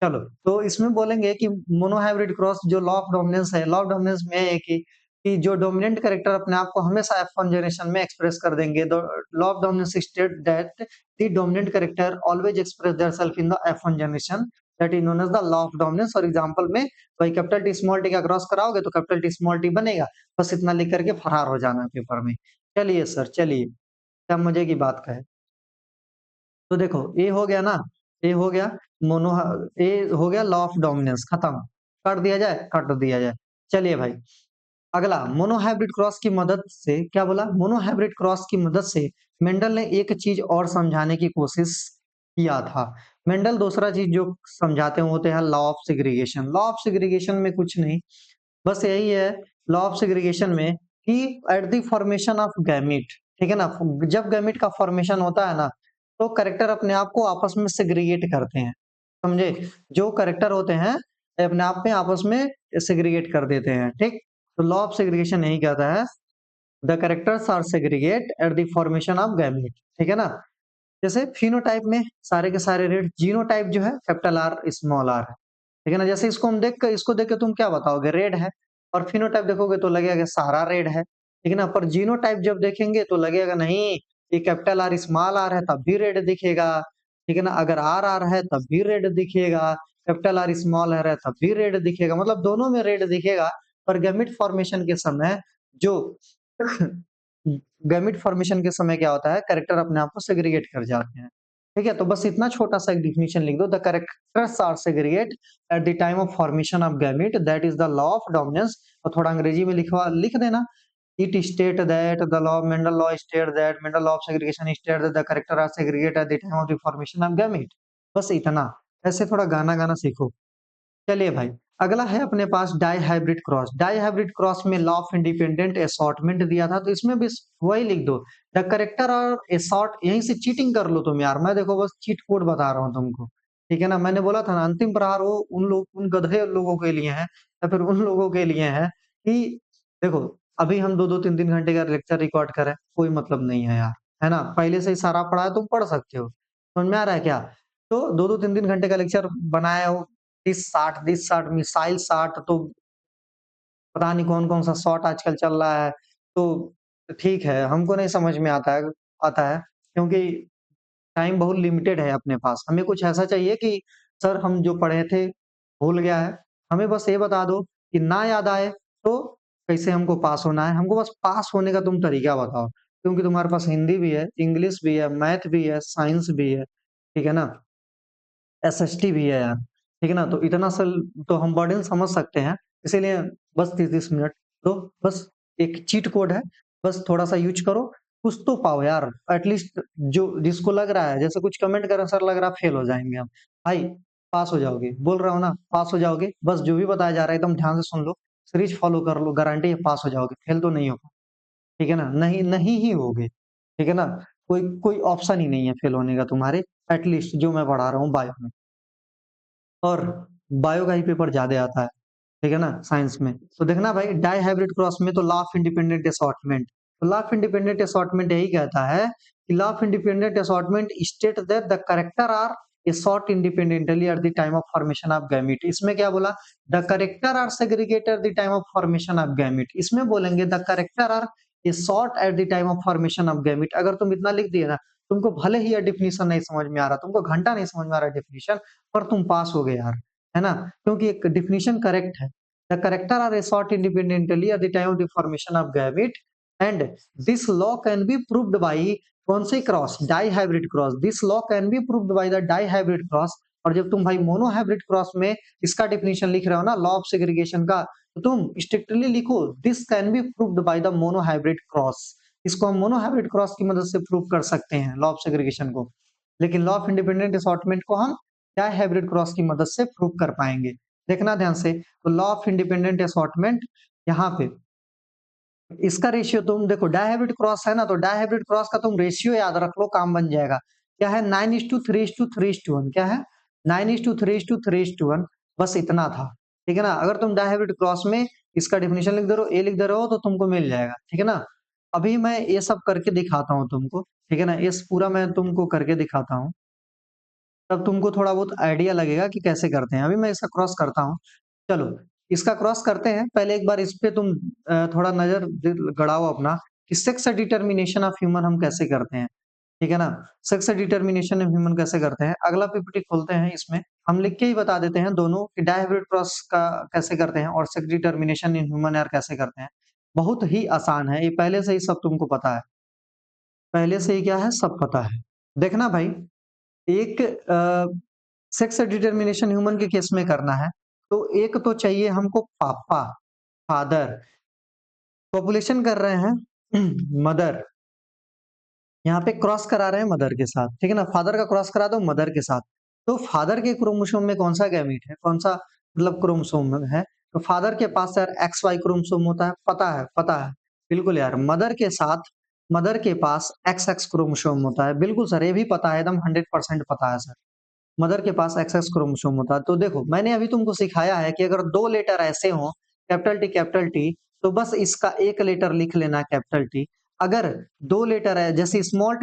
Speaker 1: चलो, तो इसमें बोलेंगे कि मोनोहाइब्रिड क्रॉस जो लॉ ऑफ डोमिनेंस है, लॉ ऑफ डोमिनेंस में है कि कि जो डोमिनेंट कैरेक्टर अपने आप को हमेशा F1 जनरेशन में एक्सप्रेस कर देंगे। The law of dominance state that the dominant character always express theirself in the F1 generation, that is known as the law of dominance. और एग्जांपल में भाई कैपिटल टी स्मॉल टी का cross कराओगे तो capital T small T बनेगा। बस इतना लिख कर के फरार हो जाना है पेपर में। चलिए सर, चलिए, क्या मजे की बात कहे। तो देखो ये हो गया ना, ये हो गया मोनो, ये हो गया लॉ ऑफ डोमिनेंस, खत्म। काट दिया जाए, काट दिया जाए। चलिए भाई, अगला मोनोहाइब्रिड क्रॉस की मदद से क्या बोला, मोनोहाइब्रिड क्रॉस की मदद से मेंडल ने एक चीज और समझाने की कोशिश किया था। मेंडल दूसरा चीज जो समझाते हैं होते हैं law of segregation. Law of segregation में कुछ नहीं, बस यही है लॉ ऑफ सेग्रीगेशन में कि eight the formation of gamete, ठीक है ना, जब गैमीट का फॉर्मेशन होता है ना, तो करेक्टर अपने आप को आपस में सेग्रीगेट करते हैं, समझे। जो करेक्टर होते हैं अपने आप में आपस में सेग्रीगेट कर देते हैं, ठीक। तो लॉ ऑफ सेग्रीगेशन यही कहता है the characters are segregate at the formation of gamete, ठीक है ना। जैसे फिनोटाइप में सारे के सारे रेड, जीनोटाइप जो है कैपिटल आर स्मॉल आर है, ठीक है ना। जैसे इसको देख के तुम क्या बताओगे, रेड है। और फिनोटाइप देखोगे तो लगेगा कि सारा रेड है, ठीक है ना। पर जीनोटाइप जब देखेंगे तो लगेगा नहीं, ये कैपिटल आर स्मॉल आर है तब भी रेड दिखेगा, ठीक है ना। अगर आर आर है तब भी रेड दिखेगा, कैपिटल आर स्मॉल आर है तब भी रेड दिखेगा, मतलब दोनों में रेड दिखेगा। पर गैमेट फॉर्मेशन के समय जो गैमेट फॉर्मेशन के समय क्या होता है, कैरेक्टर अपने आप को सेग्रीगेट कर जाते हैं, ठीक है। तो बस इतना छोटा सा एक डिफिनीशन लिख दो, the characters are segregate at the time of formation of gamete, that is the law of dominance. और थोड़ा अंग्रेजी में लिख देना, it state that the law Mendel law state that Mendel law of segregation state that the character are segregate at the time of the formation of gamete. बस इतना, ऐसे थोड़ा गाना गाना सीखो। चलिए भाई, अगला है अपने पास dihybrid cross. Dihybrid cross में लॉ ऑफ इंडिपेंडेंट असॉर्टमेंट दिया था, तो इसमें भी वही लिख दो, द करेक्टर और असॉर्ट। यहीं से चीटिंग कर लो तुम यार, मैं देखो बस चीट कोड बता रहा हूँ तुमको, ठीक है ना। मैंने बोला था ना अंतिम प्रहार वो उन गधे लोगों के लिए है या फिर उन लोगों के लिए है कि देखो, अभी हम 2-2 3-3 घंटे का लेक्चर रिकॉर्ड करें, कोई मतलब नहीं है यार, है ना। पहले से ही सारा पढ़ा है, तुम पढ़ सकते हो, समझ में आ रहा है क्या। तो 2-2 3-3 घंटे का लेक्चर बनाया हो, 30-60 मिसाइल शॉट, तो पता नहीं कौन-कौन सा शॉट आजकल चल रहा है। तो ठीक है, हमको नहीं समझ में आता है क्योंकि टाइम बहुत लिमिटेड है अपने पास। हमें कुछ ऐसा चाहिए कि सर हम जो पढ़े थे भूल गया है, हमें बस ये बता दो कि ना याद आए तो कैसे हमको पास होना है। हमको बस पास होने का तुम तरीका बताओ, क्योंकि तुम्हारे पास हिंदी भी है, इंग्लिश भी है, मैथ भी है, साइंस भी है, ठीक है ना? एसएसटी भी है यार, ठीक है ना? तो इतना सल तो हम बर्डन समझ सकते हैं, इसीलिए बस 30-30 मिनट तो बस एक चीट कोड है, बस थोड़ा-सा यूज़ करो, कुछ तो पाओ यार। एटलीस्ट जो जिसको लग रहा है, जैसे कुछ कमेंट कर रहे हैं, सर लग रहा है फेल हो जाएँगे हम। भाई पास हो जाओगे, बोल रहा हूँ ना, पास हो जाओगे। बस जो भी बताया जा रहा है एकदम ध्यान से सुन लो, सीरीज फॉलो कर लो, गारंटी है पास हो जाओगे, फेल तो नहीं हो, ठीक है ना? नहीं नहीं ही होगे, ठीक है ना? कोई कोई ऑप्शन ही नहीं है फेल होने का तुम्हारे, एटलीस्ट जो मैं पढ़ा रहा हूँ बायो में। और बायो का ही पेपर ज़्यादा आता है, ठीक है ना, साइंस में। तो देखना भाई डाई हाइब्रिड क्रॉस में तो लॉ ऑफ इंडिपेंडेंट असॉर्टमेंट, तो लॉ ऑफ इंडिपेंडेंट असॉर्टमेंट यही कहता है कि law of independent assortment state that the character are assort independently at the time of formation of gamete. इसमें क्या बोला, the character are segregated at the time of formation of gamete. इसमें बोलेंगे the character are assort at the time of formation of gamete. अगर तुम इतना लिख दिए ना, तुमको भले ही यह डेफिनेशन नहीं समझ में आ रहा, तुमको घंटा नहीं समझ में आ रहा डेफिनेशन, पर तुम पास हो गए यार, है ना? क्योंकि एक डेफिनेशन करेक्ट है। The character are sought independently at the time of the formation of gamete, and this law can be proved by कौन से cross, dihybrid cross. This law can be proved by the dihybrid cross. और जब तुम भाई mono hybrid cross में इसका definition लिख रहे हो ना लॉ ऑफ सेग्रीगेशन का, तो तुम स्ट्रिक्टली लिखो this can be proved by the mono hybrid cross. इसको हम मोनो हाइब्रिड क्रॉस की मदद से प्रूव कर सकते हैं लॉ ऑफ सेग्रीगेशन को, लेकिन लॉ ऑफ इंडिपेंडेंट असॉर्टमेंट को हम डाई हाइब्रिड क्रॉस की मदद से प्रूव कर पाएंगे। देखना ध्यान से, तो लॉ ऑफ इंडिपेंडेंट असॉर्टमेंट यहाँ पे इसका रेशियो तुम देखो, डायहाइब्रिड क्रॉस है ना, तो डायहाइब्रिड क्रॉस का तुम रेशियो याद रख लो, काम बन जाएगा। क्या है, 9:3:3:1। क्या है, 9:3:3:1। बस इतना था, ठीक है ना। अगर तुम डायहाइब्रिड क्रॉस में इसका डेफिनेशन लिख दे रहे हो, ए लिख दे रहे हो, तो तुमको मिल जाएगा, ठीक है ना। अभी मैं ये सब करके दिखाता हूँ तुमको, ठीक है ना, ये पूरा मैं तुमको करके दिखाता हूँ, तब तुमको थोड़ा बहुत आइडिया लगेगा कि कैसे करते हैं। अभी मैं इसका क्रॉस करता हूँ, चलो। इसका क्रॉस करते हैं। पहले एक बार इस पे तुम थोड़ा नज़र गड़ाओ अपना कि सेक्स डिटरमिनेशन ऑफ ह्यूमन हम कैसे करते हैं, ठीक है ना? सेक्स डिटरमिनेशन ऑफ ह्यूमन कैसे करते हैं? अगला पीपीटी खोलते हैं, इसमें हम लिख के ही बता देते हैं दोनों कि डायहाइब्रिड क्रॉस का कैसे करते हैं और sex determination in human air कैसे करते हैं। बहुत ही आसान है, ये पहले से ही सब तुमको पता है। पहले से ही क्या है, सब पता है। देखना भाई, एक सेक्स डिटरमिनेशन ह्यूमन के केस में करना है, तो एक तो चाहिए हमको पापा, फादर, पॉपुलेशन कर रहे हैं मदर, यहाँ पे क्रॉस करा रहे हैं मदर के साथ, ठीक है ना? फादर का क्रॉस करा दो मदर के साथ। तो फादर के क्रोमोसोम में कौन-सा गैमीट है? कौन-सा मतलब क्रोमोसोम है? तो फादर के पास यार XY क्रोमोसोम होता है, पता है। बिल्कुल यार, मदर के पास XX क्रोमोसोम होता है। बिल्कुल सर, ये भी पता है, एकदम 100% पता है सर। मदर के पास एक्सेस क्रोमोसोम होता है। तो देखो, मैंने अभी तुमको सिखाया है कि अगर 2 लेटर ऐसे हों, कैपिटल T, तो बस इसका एक लेटर लिख लेना कैपिटल T। अगर 2 लेटर है, जैसे स्मॉल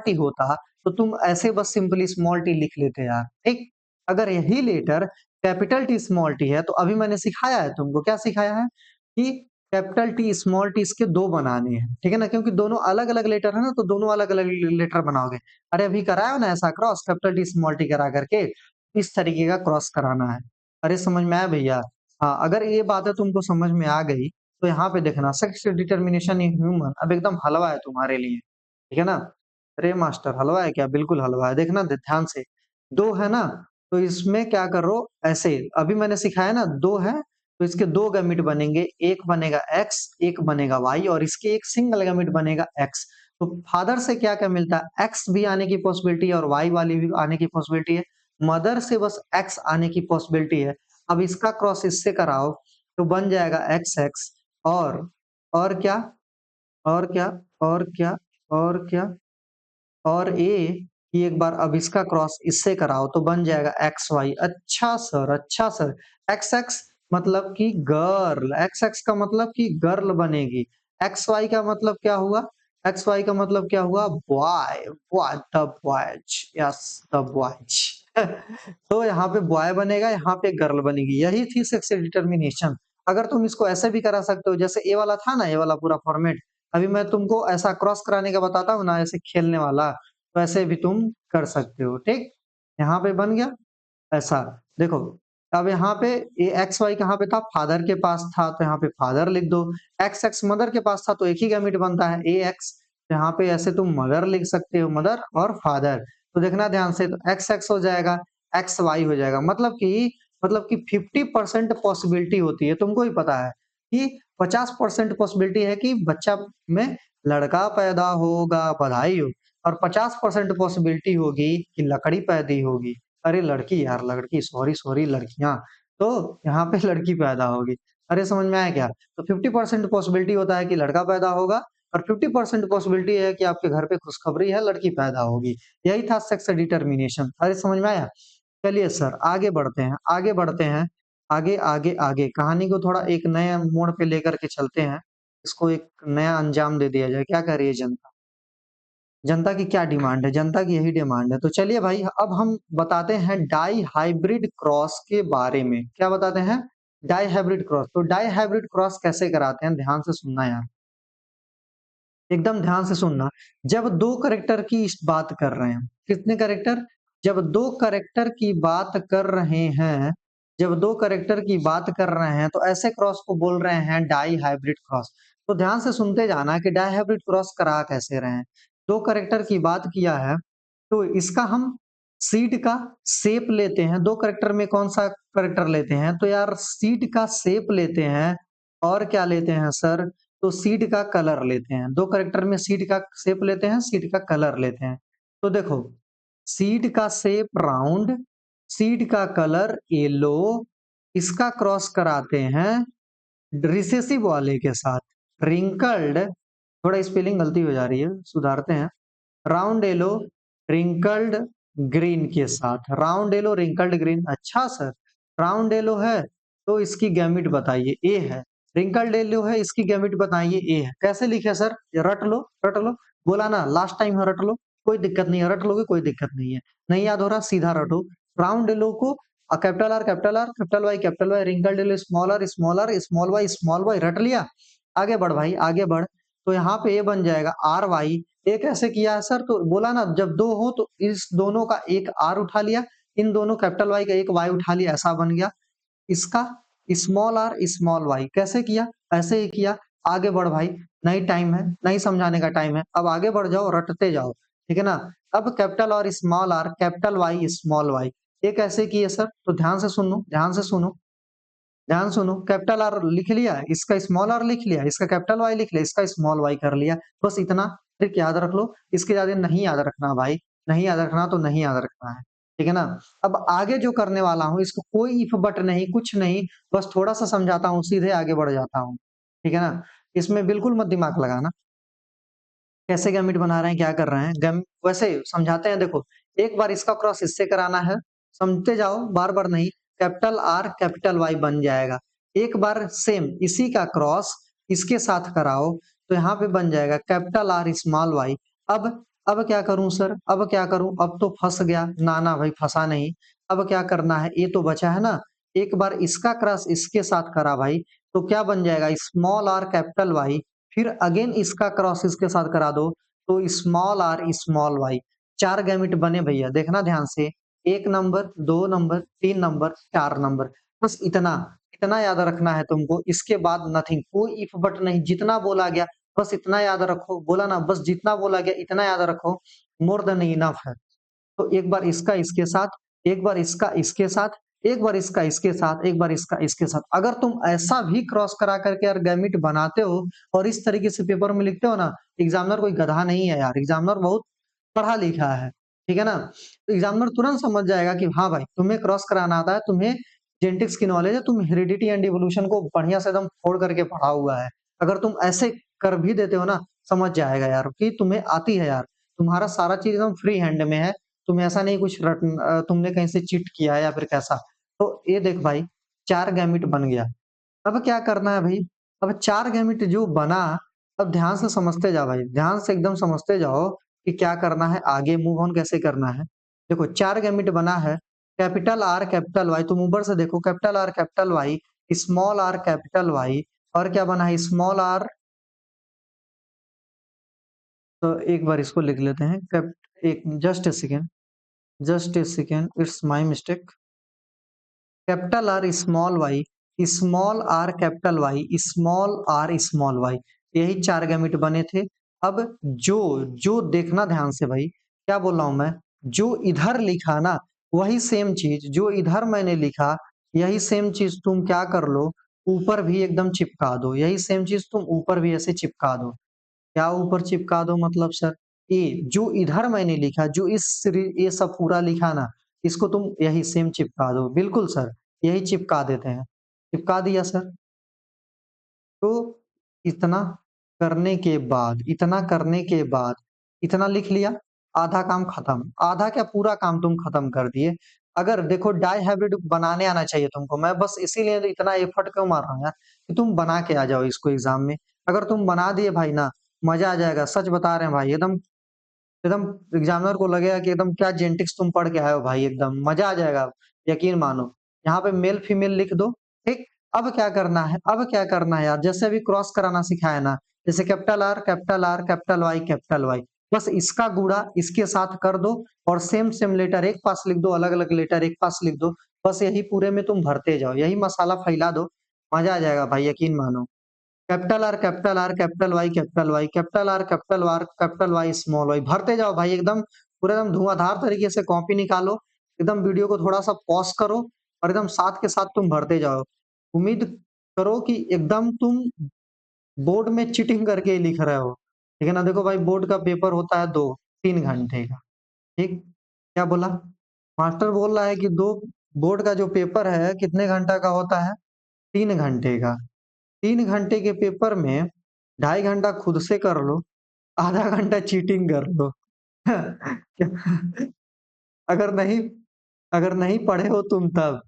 Speaker 1: टी होता, तो तुम ऐसे बस सिंपली स्मॉल टी लिख लेते यार, ठीक? अगर यही letter capital T small T है, तो अभी मैंने सिखाया है तुमको, क्या सिखाया है? कि कैपिटल T स्मॉल टी इसके 2 बनाने हैं, ठीक है ना? क्योंकि दोनों अलग-अलग लेटर है ना, तो दोनों अलग-अलग लेटर बनाओगे। अरे अभी कराया ना ऐसा cross, capital T small T करा करके, इस तरीके का क्रॉस कराना है। अरे समझ में आया भैया? हाँ, अगर ये बातें तुमको समझ में आ गई, तो यहाँ पे देखना सेक्स डिटरमिनेशन इन ह्यूमन अब एकदम हलवा है तुम्हारे लिए, ठीक है ना? अरे मास्टर हलवा है क्या? बिल्कुल हलवा है, देखना ध्यान से। 2 है ना, तो इसमें क्या करो ऐसे, अभी मैंने सिखाया ना 2 है, तो इसके 2 गैमीट बनेंगे, एक बनेगा X, एक बनेगा Y और इसके एक सिंगल गैमीट बनेगा X। तो फादर से क्या-क्या मिलता है? एक्स भी आने की पॉसिबिलिटी है और वाई वाली भी आने की पॉसिबिलिटी है। मदर से बस एक्स आने की पॉसिबिलिटी है। अब इसका क्रॉस इससे कराओ, तो बन जाएगा एक्स एक्स और क्या? और क्या? और क्या? और क्या? और ए कि एक बार अब इसका क्रॉस इससे कराओ तो बन जाएगा एक्स वाई। अच्छा सर। एक्स एक्स मतलब कि गर्ल, एक्स एक्स का मतलब कि गर्ल बनेगी। एक्स वाई का मतलब क्या हुआ? एक्स वाई का मतलब क्या हुआ? Boy, boy the boys, yes the boys. तो यहाँ पे बॉय बनेगा, यहाँ पे गर्ल बनेगी। यही थी सेक्स डिटरमिनेशन। अगर तुम इसको ऐसे भी करा सकते हो, जैसे ए वाला था ना, ये वाला पूरा फॉर्मेट, अभी मैं तुमको ऐसा क्रॉस कराने का बताता हूँ ना, ऐसे खेलने वाला, वैसे भी तुम कर सकते हो, ठीक? यहाँ पे बन गया ऐसा। देखो, अब यहाँ पे ये एक्स वाई कहाँ पे था? फादर के पास था, तो यहाँ पे फादर लिख दो। एक्स एक्स मदर के पास था, तो एक ही गैमीट बनता है ए एक्स। यहाँ पे ऐसे तुम मदर लिख सकते हो, मदर और फादर। तो देखना ध्यान से, तो एक्स एक्स हो जाएगा, एक्स वाई हो जाएगा। मतलब कि 50% पॉसिबिलिटी होती है, तुमको ही पता है कि 50% पॉसिबिलिटी है कि बच्चा में लड़का पैदा होगा, बधाई हो। और 50% पॉसिबिलिटी होगी कि लकड़ी पैदा होगी। अरे लड़की यार, लड़की, सॉरी लड़कियाँ। तो यहाँ पे लड़की पैदा होगी। अरे समझ में आया क्या? तो 50% पॉसिबिलिटी होता है कि लड़का पैदा होगा और 50% पॉसिबिलिटी है कि आपके घर पे खुशखबरी है, लड़की पैदा होगी। यही था सेक्स डिटरमिनेशन। अरे समझ में आया? चलिए सर, आगे बढ़ते हैं। आगे कहानी को थोड़ा एक नए मोड़ पे लेकर के चलते हैं। इसको एक नया अंजाम दे दिया जाए। क्या कह रही है जनता? जनता की क्या डिमांड है? जनता की यही डिमांड है। तो चलिए भाई, अब हम बताते हैं डाई हाइब्रिड क्रॉस के बारे में। क्या बताते हैं? Dihybrid cross. तो डाई हाइब्रिड क्रॉस कैसे कराते हैं? ध्यान से सुनना यार, एकदम ध्यान से सुनना। जब 2 कैरेक्टर की बात कर रहे हैं, कितने कैरेक्टर? जब 2 कैरेक्टर की बात कर रहे हैं, जब 2 कैरेक्टर की बात कर रहे हैं, तो ऐसे क्रॉस को बोल रहे हैं डाई हाइब्रिड क्रॉस। तो ध्यान से सुनते जाना कि डाई हाइब्रिड क्रॉस करा कैसे रहे हैं। 2 कैरेक्टर की बात किया है, तो इसका हम सीड का शेप लेते हैं। 2 कैरेक्टर में कौन-सा कैरेक्टर लेते हैं? तो यार सीड का शेप लेते हैं और क्या लेते हैं सर? तो सीड का कलर लेते हैं। 2 कैरेक्टर में सीड का शेप लेते हैं, सीड का कलर लेते हैं। तो देखो, सीड का शेप राउंड, सीड का कलर येलो, इसका क्रॉस कराते हैं रिसेसिव वाले के साथ। रिंकल्ड, थोड़ा स्पेलिंग गलती हो जा रही है, सुधारते हैं। राउंड येलो रिंकल्ड ग्रीन के साथ। Round yellow wrinkled green. अच्छा सर, राउंड येलो है तो इसकी गैमिट बताइए, ए है। रिंकल्ड येलो है, इसकी गैमिट बताइए, ए है। कैसे लिखे सर? ये रट लो। बोला ना लास्ट टाइम है, रट लो, कोई दिक्कत नहीं है, रट लोगे कोई दिक्कत नहीं है। नहीं याद हो रहा, सीधा रटो। राउंड येलो को capital Y capital Y, wrinkled smaller smaller small Y, रट लिया। आगे बढ़ भाई आगे बढ़। तो यहाँ पे ये बन जाएगा आर वाई। ये कैसे किया है सर? तो बोला ना जब दो हो तो इस दोनों का एक आर उठा लिया, इन दोनों कैपिटल वाई का एक वाई उठा लिया, ऐसा बन गया। इसका स्मॉल आर स्मॉल वाई कैसे किया? ऐसे ही किया। आगे बढ़ भाई, नहीं टाइम है, नहीं समझाने का टाइम है, अब आगे बढ़ जाओ, रटते जाओ, ठीक है ना। अब कैपिटल और small R capital Y small Y, ये कैसे किए सर? तो ध्यान से सुनो, ध्यान से सुनो, ध्यान सुनो। कैपिटल आर लिख लिया, इसका स्मॉल आर लिख लिया, इसका कैपिटल वाई लिख लिया, इसका स्मॉल वाई कर लिया, बस इतना। ट्रिक याद रख लो, इसके ज्यादा नहीं याद रखना भाई, नहीं याद रखना तो नहीं याद रखना है, ठीक है ना। अब आगे जो करने वाला हूँ इसको कोई इफ बट नहीं, कुछ नहीं, बस थोड़ा सा समझाता हूँ, सीधे आगे बढ़ जाता हूँ, ठीक है ना। इसमें बिल्कुल मत दिमाग लगाना, कैसे गैमेट बना रहे हैं, क्या कर रहे हैं, गैम वैसे समझाते हैं। देखो, एक बार इसका क्रॉस इससे कराना है, समझते जाओ, बार बार नहीं। कैपिटल आर कैपिटल वाई बन जाएगा। एक बार सेम इसी का क्रॉस इसके साथ कराओ, तो यहाँ पे बन जाएगा कैपिटल आर स्मॉल वाई। अब क्या करूं सर? अब क्या करूं? अब तो फंस गया ना, ना भाई फंसा नहीं। अब क्या करना है, ये तो बचा है ना। एक बार इसका क्रॉस इसके साथ करा भाई, तो क्या बन जाएगा, स्मॉल आर कैपिटल वाई। फिर अगेन इसका क्रॉस इसके साथ करा दो, तो स्मॉल आर स्मॉल वाई। चार गैमेट बने भैया, देखना ध्यान से। एक नंबर, दो नंबर, तीन नंबर, चार नंबर, बस इतना। इतना याद रखना है तुमको, इसके बाद नथिंग, कोई इफ बट नहीं, जितना बोला गया बस इतना याद रखो। बोला ना, बस जितना बोला गया इतना याद रखो, मोर देन इनफ है। तो एक बार इसका इसके साथ, एक बार इसका इसके साथ, एक बार इसका इसके साथ, एक बार इसका इसके साथ। अगर तुम ऐसा भी क्रॉस करा करके यार गैमिट बनाते हो और इस तरीके से पेपर में लिखते हो ना, एग्जामिनर कोई गधा नहीं है यार, एग्जामिनर बहुत पढ़ा लिखा है, ठीक है ना। तो एग्जामिनर तुरंत समझ जाएगा कि हाँ भाई तुम्हें क्रॉस कराना आता है, तुम्हें जेनेटिक्स की नॉलेज है, तुम हेरिडिटी एंड इवोल्यूशन को बढ़िया से एकदम फोड़ करके पढ़ा हुआ है। अगर तुम ऐसे कर भी देते हो ना, समझ जाएगा यार कि तुम्हें आती है यार, तुम्हारा सारा चीज एकदम फ्री हैंड में है। तुम ऐसा नहीं कुछ तुमने कहीं से चीट किया है या फिर कैसा। तो ये देख भाई, चार गैमिट बन गया। अब क्या करना है भाई? अब चार गैमिट जो बना, अब ध्यान से समझते जाओ भाई, ध्यान से एकदम समझते जाओ कि क्या करना है, आगे मूव ऑन कैसे करना है। देखो, चार गैमिट बना है, कैपिटल आर कैपिटल वाई, तुम ऊपर से देखो, capital R capital Y, small R capital Y, और क्या बना है, स्मॉल आर। तो एक बार इसको लिख लेते हैं, एक just a second, just a second, it's my mistake. Capital R small Y, small R capital Y, small R small Y, यही चार गैमिट बने थे। अब जो जो देखना ध्यान से भाई, क्या बोल रहा हूं मैं, जो इधर लिखा ना, वही सेम चीज जो इधर मैंने लिखा, यही सेम चीज तुम क्या कर लो, ऊपर भी एकदम चिपका दो, यही सेम चीज तुम ऊपर भी ऐसे चिपका दो। क्या ऊपर चिपका दो मतलब सर? ए जो इधर मैंने लिखा, जो ये सब पूरा लिखा ना, इसको तुम यही सेम चिपका दो, बिल्कुल सर, यही चिपका देते हैं। चिपका दिया सर। तो इतना करने के बाद, इतना करने के बाद, इतना लिख लिया, आधा काम खत्म। आधा क्या, पूरा काम तुम खत्म कर दिए। अगर देखो, डाई हाइब्रिड बनाने आना चाहिए तुमको, मैं बस इसीलिए तो इतना एफर्ट क्यों मार रहा हूँ यार, कि तुम बना के आ जाओ इसको एग्जाम में। अगर तुम बना दिए भाई ना, मजा आ जाएगा, सच बता रहे हैं भाई, एकदम एकदम एग्जामिनर को लगेगा कि एकदम क्या जेनेटिक्स तुम पढ़ के आए हो भाई, एकदम मजा आ जाएगा, यकीन मानो। यहाँ पे मेल फीमेल लिख दो, ठीक। अब क्या करना है, अब क्या करना है यार, जैसे अभी क्रॉस कराना सिखाया ना, जैसे capital R capital R capital Y capital Y, बस इसका गुणा इसके साथ कर दो, और सेम सेम लेटर एक पास लिख दो, अलग अलग लेटर एक पास लिख दो, बस यही पूरे में तुम भरते जाओ, यही मसाला फैला दो, मजा आ जाएगा भाई, यकीन मानो। Capital R capital R capital Y capital Y capital R capital R capital Y small Y, भरते जाओ भाई एकदम, पूरे एकदम धुआंधार तरीके से कॉपी निकालो, एकदम वीडियो को थोड़ा सा पॉज करो, और एकदम साथ के साथ तुम भरते जाओ। उम्मीद करो कि एकदम तुम बोर्ड में चीटिंग करके ही लिख रहे हो, ठीक है ना। देखो भाई, बोर्ड का पेपर होता है 2-3 घंटे का, ठीक। क्या बोला? मास्टर बोल रहा है कि दो, बोर्ड का जो पेपर है कितने घंटा का होता है, 3 घंटे का। 3 घंटे के पेपर में 2.5 घंटा खुद से कर लो, आधा घंटा चीटिंग कर लो। अगर नहीं, अगर नहीं पढ़े हो तुम तब,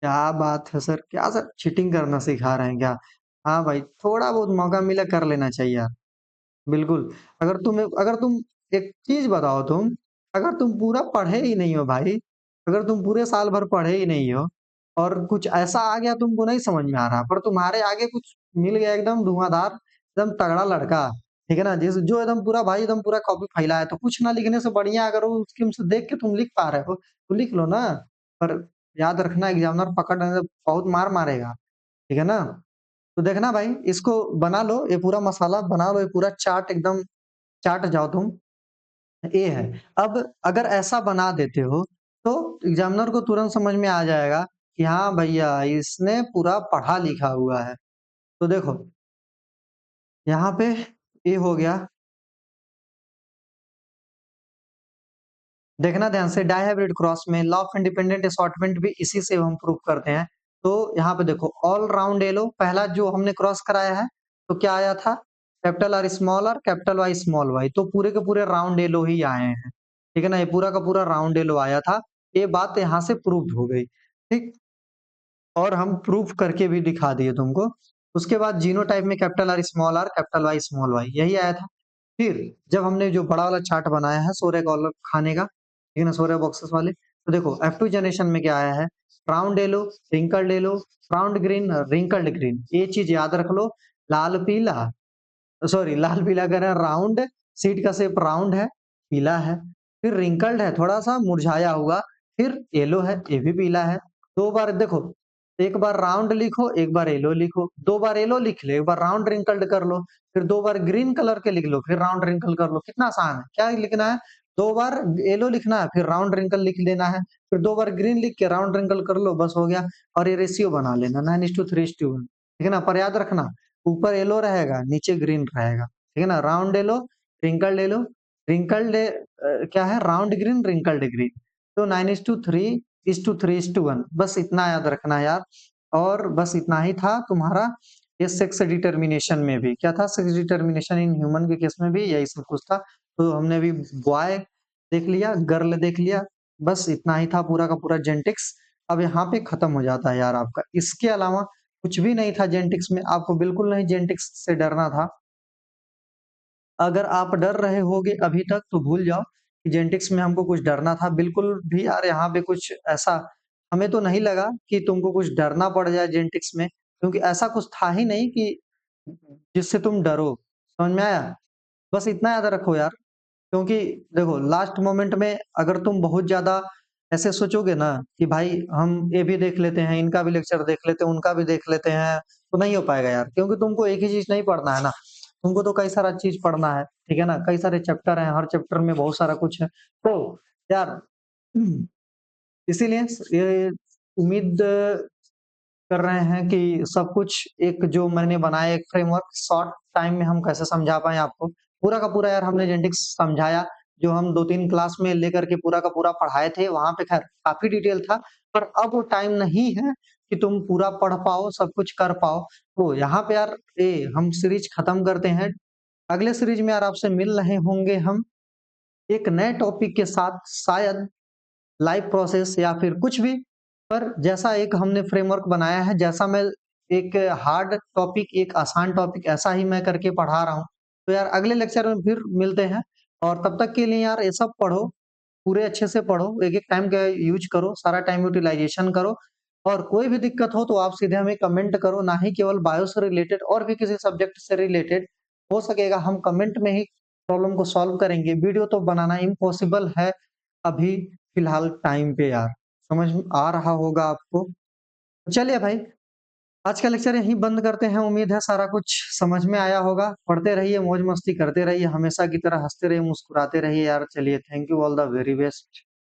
Speaker 1: क्या बात है सर, क्या सर चीटिंग करना सिखा रहे हैं क्या? हाँ भाई, थोड़ा बहुत मौका मिला कर लेना चाहिए यार, बिल्कुल। अगर तुम एक चीज बताओ, तुम अगर तुम पूरा पढ़े ही नहीं हो भाई, अगर तुम पूरे साल भर पढ़े ही नहीं हो और कुछ ऐसा आ गया तुमको नहीं समझ में आ रहा, पर तुम्हारे आगे कुछ मिल गया एकदम धुआंधार, एकदम तगड़ा लड़का, ठीक है ना? जो एकदम पूरा भाई एकदम पूरा कॉपी फैलाया, तो कुछ ना लिखने से बढ़िया अगर वो उसकी से देख के तुम लिख पा रहे हो, तो लिख लो ना। पर याद रखना एग्ज़ामिनर पकड़ बहुत मार मारेगा, ठीक है ना? तो देखना भाई इसको बना लो, ये पूरा मसाला बना लो, ये पूरा चाट एकदम चाट जाओ तुम। ये है। अब अगर ऐसा बना देते हो, तो एग्ज़ामिनर को तुरंत समझ में आ जाएगा कि हाँ भैया, इसने पूरा पढ़ा-लिखा हुआ है। तो देखो, यहाँ पे ये हो गया। देखना ध्यान से डायहाइब्रिड क्रॉस में लॉ ऑफ इंडिपेंडेंट असॉर्टमेंट भी इसी से हम प्रूव करते हैं। तो यहाँ पे देखो ऑल राउंड येलो पहला जो हमने क्रॉस कराया है, तो क्या आया था? Capital R small R, capital Y small Y, तो पूरे के पूरे राउंड येलो ही आए हैं। ठीक है ना? ये पूरा का पूरा राउंड येलो आया था। ये बात यहाँ से प्रूव्ड हो गई। ठीक? और हम प्रूफ करके भी दिखा दिए तुमको। उसके बाद जीनोटाइप में capital R, capital small Y यही आया था। फिर जब हमने जो बड़ा वाला चार्ट बनाया है सोरे कॉलम खाने का, ठीक है ना? सोरे बॉक्सेस वाले, तो देखो F2 जनरेशन में क्या आया है? Round yellow, wrinkled yellow, round green, wrinkled green. ये चीज़ याद रख लो। लाल पीला सॉरी लाल पीला कह रहे हैं राउंड, सीट का शेप राउंड है, पीला है। फिर रिंकल्ड है, थोड़ा-सा मुरझाया हुआ, फिर येलो है, ये भी पीला है। 2 बार देखो, एक बार राउंड लिखो, एक बार येलो लिखो, 2 बार येलो लिख ले, एक बार राउंड रिंकल्ड कर लो, फिर 2 बार ग्रीन कलर के लिख लो, फिर राउंड रिंकल कर लो। कितना आसान है। क्या लिखना है? 2 बार येलो लिखना है, फिर राउंड रिंकल लिख लेना है, फिर 2 बार ग्रीन लिख के राउंड रिंकल कर लो, बस हो गया। और ये रेशियो बना लेना 9:3:1, ठीक है ना? पर याद रखना ऊपर येलो रहेगा, नीचे ग्रीन रहेगा, ठीक है ना? राउंड येलो, रिंकल्ड क्या है? Round green, wrinkled green. तो 9:3:1 बस इतना याद रखना यार। और बस इतना ही था तुम्हारा ये सेक्स डिटरमिनेशन में भी। क्या था? सेक्स डिटरमिनेशन इन ह्यूमन के केस में भी यही सब कुछ था। तो हमने अभी बॉय देख लिया, गर्ल देख लिया, बस इतना ही था पूरा का पूरा जेनेटिक्स। अब यहाँ पे खत्म हो जाता है यार आपका। इसके अलावा कुछ भी नहीं था जेनेटिक्स में, आपको बिल्कुल नहीं जेनेटिक्स से डरना था। अगर आप डर रहे होगे अभी तक तो भूल जाओ कि जेनेटिक्स में हमको कुछ डरना था। बिल्कुल भी यार यहाँ पे कुछ ऐसा हमें तो नहीं लगा कि तुमको कुछ डरना पड़ जाए जेनेटिक्स में, क्योंकि ऐसा कुछ था ही नहीं कि जिससे तुम डरो। समझ में आया? बस इतना याद रखो यार। क्योंकि देखो लास्ट मोमेंट में अगर तुम बहुत ज़्यादा ऐसे सोचोगे ना कि भाई हम ये भी देख लेते हैं, इनका भी लेक्चर देख लेते हैं, उनका भी देख लेते हैं, तो नहीं हो पाएगा यार। क्योंकि तुमको एक ही चीज़ नहीं पढ़ना है ना, तुमको तो कई सारा चीज़ पढ़ना है, ठीक है ना? कई सारे चैप्टर हैं, हर चैप्टर में बहुत सारा कुछ है। तो यार इसीलिए ये उम्मीद कर रहे हैं कि सब कुछ एक जो मैंने बनाया एक फ्रेमवर्क शॉर्ट टाइम में हम कैसे समझा पाएँ आपको। पूरा का पूरा यार हमने जेनेटिक्स समझाया, जो हम 2-3 क्लास में लेकर के पूरा का पूरा पढ़ाए थे, वहाँ पे ख़ैर काफ़ी डिटेल था, पर अब वो टाइम नहीं है कि तुम पूरा पढ़ पाओ, सब कुछ कर पाओ। तो यहाँ पे यार हम सीरीज़ खत्म करते हैं। अगले सीरीज़ में यार आपसे मिल रहे होंगे हम एक नए टॉपिक के साथ, शायद लाइव प्रोसेस या फिर कुछ भी, पर जैसा एक हमने फ्रेमवर्क बनाया है, जैसा मैं एक हार्ड टॉपिक, एक आसान टॉपिक ऐसा ही मैं करके पढ़ा रहा हूँ। तो यार अगले लेक्चर में फिर मिलते हैं और तब तक के लिए यार ये सब पढ़ो, पूरे अच्छे से पढ़ो, एक-एक टाइम का यूज़ करो, सारा टाइम यूटिलाइज़ेशन करो और कोई भी दिक्कत हो तो आप सीधे हमें कमेंट करो, ना ही केवल बायो से रिलेटेड और भी किसी सब्जेक्ट से रिलेटेड हो सकेगा हम कमेंट में ही प्रॉब्लम को सॉल्व करेंगे। वीडियो तो बनाना इम्पॉसिबल है अभी फिलहाल टाइम पे यार, समझ में आ रहा होगा आपको। चलिए भाई, आज का लेक्चर यहीं बंद करते हैं, उम्मीद है सारा कुछ समझ में आया होगा। पढ़ते रहिए, मौज-मस्ती करते रहिए, हमेशा की तरह हँसते रहिए, मुस्कुराते रहिए यार। चलिए thank you all the very best.